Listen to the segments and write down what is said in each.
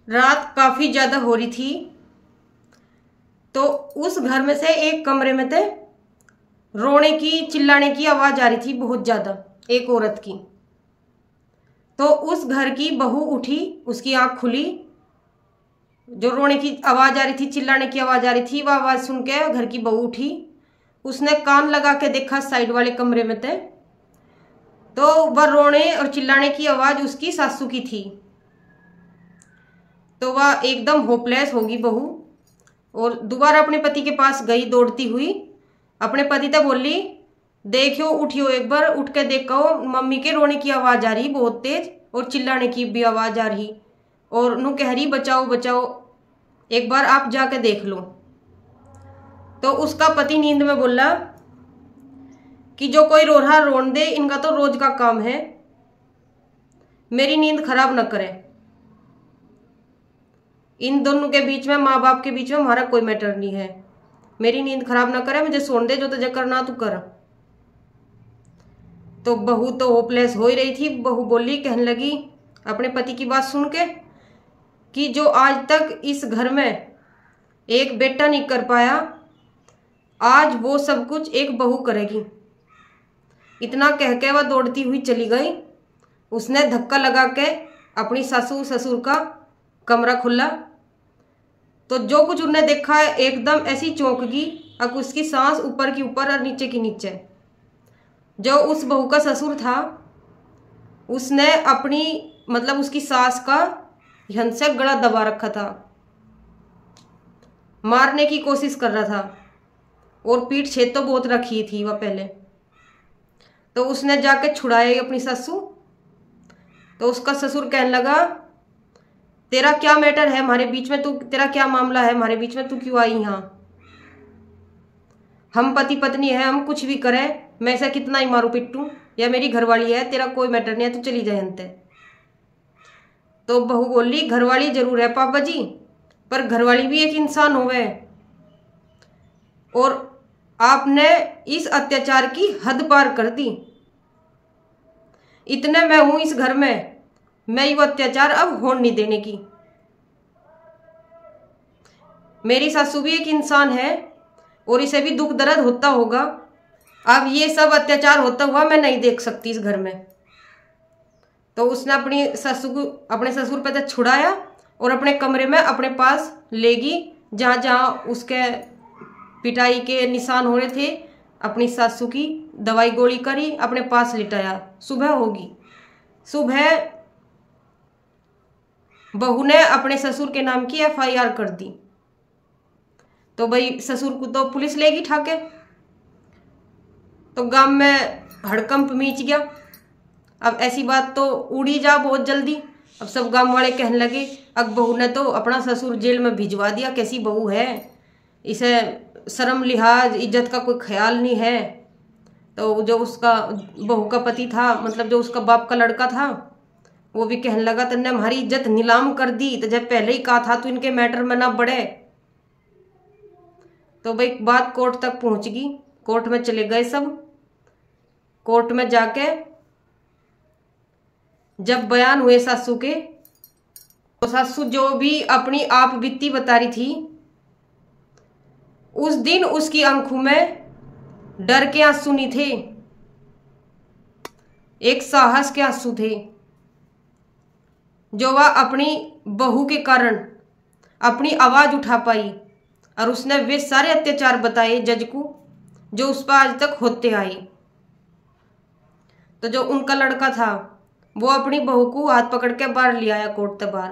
रात काफी ज्यादा हो रही थी। तो उस घर में से एक कमरे में थे रोने की चिल्लाने की आवाज आ रही थी बहुत ज्यादा, एक औरत की। तो उस घर की बहू उठी, उसकी आंख खुली, जो रोने की आवाज आ रही थी, चिल्लाने की आवाज आ रही थी, वह आवाज सुन के घर की बहू उठी। उसने कान लगा के देखा साइड वाले कमरे में थे, तो वह रोने और चिल्लाने की आवाज उसकी सासू की थी। तो वह एकदम होपलेस होगी बहू, और दोबारा अपने पति के पास गई दौड़ती हुई। अपने पति तक बोली, देखियो उठियो, एक बार उठ के देखो, मम्मी के रोने की आवाज आ रही बहुत तेज, और चिल्लाने की भी आवाज आ रही, और नू कह रही बचाओ बचाओ, एक बार आप जाके देख लो। तो उसका पति नींद में बोला कि जो कोई रो रहा रोन दे, इनका तो रोज का काम है, मेरी नींद खराब न करे। इन दोनों के बीच में, माँ बाप के बीच में हमारा कोई मैटर नहीं है, मेरी नींद खराब ना करे, मुझे सोन दे, जो तुझे करना तू कर। तो बहू तो होपलेस हो ही रही थी। बहू बोली, कहने लगी अपने पति की बात सुन के कि जो आज तक इस घर में एक बेटा नहीं कर पाया, आज वो सब कुछ एक बहू करेगी। इतना कह के वह दौड़ती हुई चली गई। उसने धक्का लगा के अपनी सासू ससुर का कमरा खुला, तो जो कुछ उन्हें देखा एकदम ऐसी चौंक गई। अब उसकी सांस ऊपर की ऊपर और नीचे की नीचे। जो उस बहू का ससुर था, उसने अपनी मतलब उसकी सास का ढंग से गला दबा रखा था, मारने की कोशिश कर रहा था, और पीठ छेद तो बहुत रखी थी वह पहले। तो उसने जाके छुड़ाई अपनी ससु। तो उसका ससुर कहने लगा, तेरा क्या मैटर है हमारे बीच में, तू तेरा क्या मामला है हमारे बीच में, तू क्यों आई यहाँ? हम पति पत्नी है, हम कुछ भी करें, मैं ऐसा कितना ही मारू पिट्टू, या मेरी घरवाली है, तेरा कोई मैटर नहीं है, तू चली जाए अंते। तो बहू बोली, घरवाली जरूर है पापा जी, पर घरवाली भी एक इंसान होवे, और आपने इस अत्याचार की हद पार कर दी। इतने मैं हूं इस घर में, मैं ये अत्याचार अब होने नहीं देने की। मेरी सासू भी एक इंसान है, और इसे भी दुख दर्द होता होगा। अब ये सब अत्याचार होता हुआ मैं नहीं देख सकती इस घर में। तो उसने अपनी सासू को अपने ससुर पे छुड़ाया, और अपने कमरे में अपने पास लेगी, जहाँ जहाँ उसके पिटाई के निशान हो रहे थे। अपनी सासू की दवाई गोली करी, अपने पास लिटाया। सुबह होगी, सुबह बहू ने अपने ससुर के नाम की FIR कर दी। तो भाई ससुर को तो पुलिस लेगी ठाके। तो गांव में हड़कंप मच गया। अब ऐसी बात तो उड़ी जा बहुत जल्दी। अब सब गांव वाले कहने लगे, अब बहू ने तो अपना ससुर जेल में भिजवा दिया, कैसी बहू है, इसे शर्म लिहाज इज्जत का कोई ख्याल नहीं है। तो जो उसका बहू का पति था, मतलब जो उसका बाप का लड़का था, वो भी कहने लगा, तुमने हमारी इज्जत नीलाम कर दी, तो जब पहले ही कहा था तो इनके मैटर में ना बढ़े। तो भाई बात कोर्ट तक पहुंच गई। कोर्ट में चले गए सब। कोर्ट में जाके जब बयान हुए सासू के, तो सासू जो भी अपनी आप बीती बता रही थी, उस दिन उसकी आंखों में डर के आंसू नहीं थे, एक साहस के आंसू थे, जो वह अपनी बहू के कारण अपनी आवाज उठा पाई, और उसने वे सारे अत्याचार बताए जज को जो उस पर आज तक होते आए। तो जो उनका लड़का था, वो अपनी बहू को हाथ पकड़ के बाहर ले आया कोर्ट तक बाहर।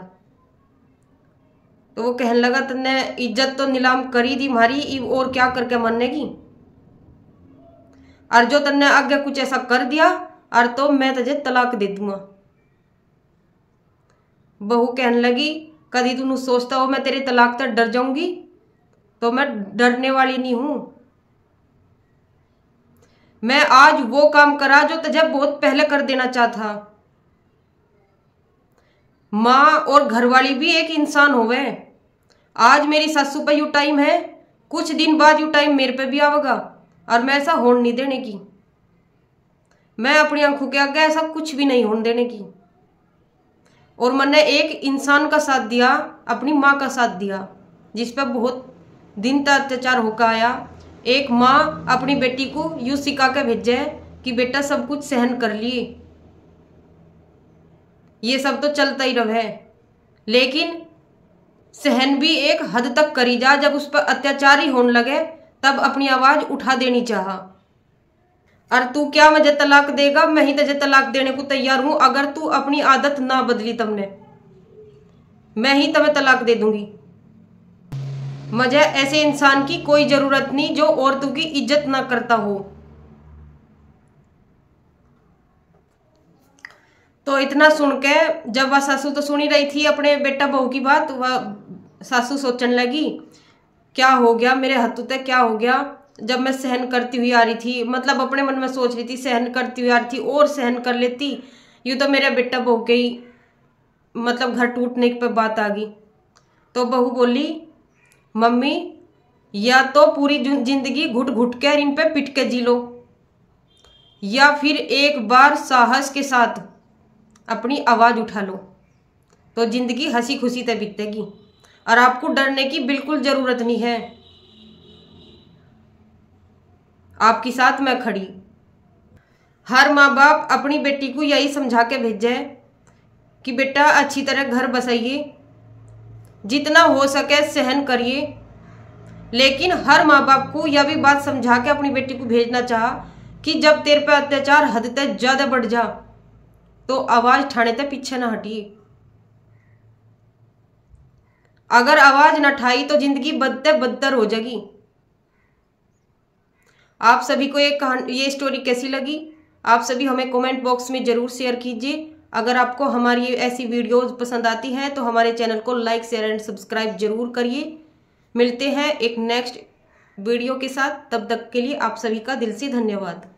तो वो कहने लगा, तुमने इज्जत तो नीलाम करी दी हमारी, और क्या करके मानेगी, और जो तुमने आगे कुछ ऐसा कर दिया और तो मैं तुझे तलाक दे दूंगा। बहू कहने लगी, कभी तू सोचता हो मैं तेरे तलाक तक डर जाऊंगी? तो मैं डरने वाली नहीं हूं। मैं आज वो काम करा जो तुझे बहुत पहले कर देना चाहता। माँ और घरवाली भी एक इंसान होवे। आज मेरी सासू पे यू टाइम है, कुछ दिन बाद यू टाइम मेरे पे भी आवेगा, और मैं ऐसा होने नहीं देने की। मैं अपनी आंखों के आगे ऐसा कुछ भी नहीं होने देने की। और मैंने एक इंसान का साथ दिया, अपनी माँ का साथ दिया, जिस पर बहुत दिन तक अत्याचार होकर आया। एक माँ अपनी बेटी को यूं सिखा के भेजे कि बेटा सब कुछ सहन कर लिए, ये सब तो चलता ही रहे, लेकिन सहन भी एक हद तक करी जा। जब उस पर अत्याचार ही होने लगे तब अपनी आवाज उठा देनी चाहा। और तू क्या मुझे तलाक देगा? मैं ही तुझे तलाक देने को तैयार हूं। अगर तू अपनी आदत ना बदली तुमने, मैं ही तुम्हें तलाक दे दूंगी। मुझे ऐसे इंसान की कोई जरूरत नहीं जो औरतों की इज्जत ना करता हो। तो इतना सुन के जब वह सासू तो सुन ही रही थी अपने बेटा बहू की बात, वह सासू सोचने लगी क्या हो गया मेरे हाथों तक, क्या हो गया? जब मैं सहन करती हुई आ रही थी, मतलब अपने मन में सोच रही थी सहन करती हुई आ रही थी, और सहन कर लेती, यूँ तो मेरा बेटा बहू के ही मतलब घर टूटने पे बात आ गई। तो बहू बोली मम्मी या तो पूरी जिंदगी घुट घुट कर इन पे पिट के जी लो, या फिर एक बार साहस के साथ अपनी आवाज उठा लो, तो जिंदगी हंसी खुशी से बीतेगी और आपको डरने की बिल्कुल जरूरत नहीं है। आपके साथ मैं खड़ी। हर माँ बाप अपनी बेटी को यही समझा के भेजे कि बेटा अच्छी तरह घर बसाइए, जितना हो सके सहन करिए, लेकिन हर माँ बाप को यह भी बात समझा के अपनी बेटी को भेजना चाहा कि जब तेरे पे अत्याचार हद तक ज्यादा बढ़ जा तो आवाज ठाने तक पीछे ना हटिए। अगर आवाज न ठाई तो जिंदगी बदतर बदतर हो जाएगी। आप सभी को ये स्टोरी कैसी लगी? आप सभी हमें कमेंट बॉक्स में जरूर शेयर कीजिए। अगर आपको हमारी ऐसी वीडियोस पसंद आती हैं तो हमारे चैनल को लाइक शेयर एंड सब्सक्राइब जरूर करिए। मिलते हैं एक नेक्स्ट वीडियो के साथ, तब तक के लिए आप सभी का दिल से धन्यवाद।